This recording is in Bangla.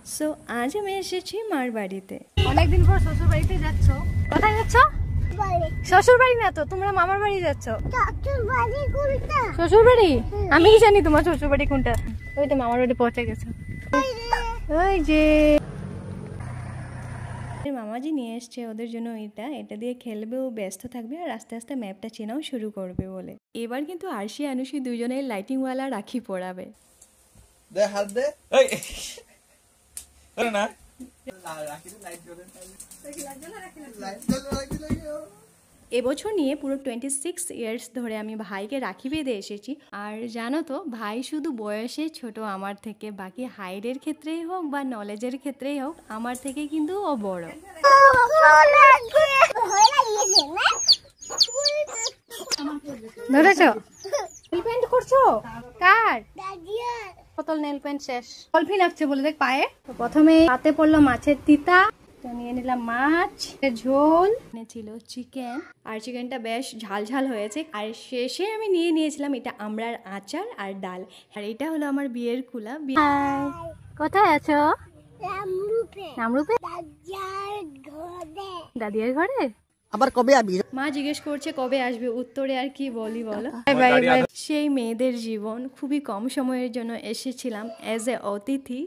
সো আজ আমি এসেছি মার বাড়িতে। অনেকদিন পর শ্বশুর বাড়িতে যাচ্ছ, কোথায় যাচ্ছ? শ্বশুর বাড়ি না তো, তোমরা মামার বাড়ি যাচ্ছ। শ্বশুর বাড়ি? আমি কি জানি তোমার শ্বশুর বাড়ি কোনটা। ওই তো মামার বাড়ি পৌঁছে গেছো। ওই যে মামাজি নিয়ে এসছে ওদের জন্য, এটা দিয়ে খেলবে, ও ব্যস্ত থাকবে আর আস্তে আস্তে ম্যাপটা চেনাও শুরু করবে বলে। এবার কিন্তু আরশি আনুষি দুজনেই লাইটিংওয়ালা রাখি পরাবে। দে হাত দে। এই না এবছর নিয়ে পুরো 26 ইয়ার্স ধরে আমি ভাইকে রাখি বেঁধে এসেছি। আর জানো তো, ভাই শুধু বয়সে ছোট আমার থেকে, বাকি হাইটের ক্ষেত্রেই হোক বা নলেজের ক্ষেত্রেই হোক আমার থেকে কিন্তু ও বড়। ধরেছো? নেল পেন্ট করছো? কার? বোতল নেল পেন্ট শেষ। কলফি লাগছে বলে দেখ পায়ে। তো প্রথমে হাতে পড়লো মাছের তিতা, তো নিয়ে নিলাম মাছ ঝোল, ছিল চিকেন, আর চিকেনটা বেশ ঝাল ঝাল হয়েছে। আর শেষে আমি নিয়েছিলাম এটা আমড়ার আচার আর ডাল। আর এটা হলো আমার বিয়ের কুলা। কোথায় আছো? নামরূপে। দাদিয়ার ঘরে। আবার কবে আবি? মা জিজ্ঞেস করছে কবে আসবে, উত্তরে আর কি বলি বলো। সেই মেয়েদের জীবন, খুবই কম সময়ের জন্য এসেছিলাম অ্যাজ এ অতিথি।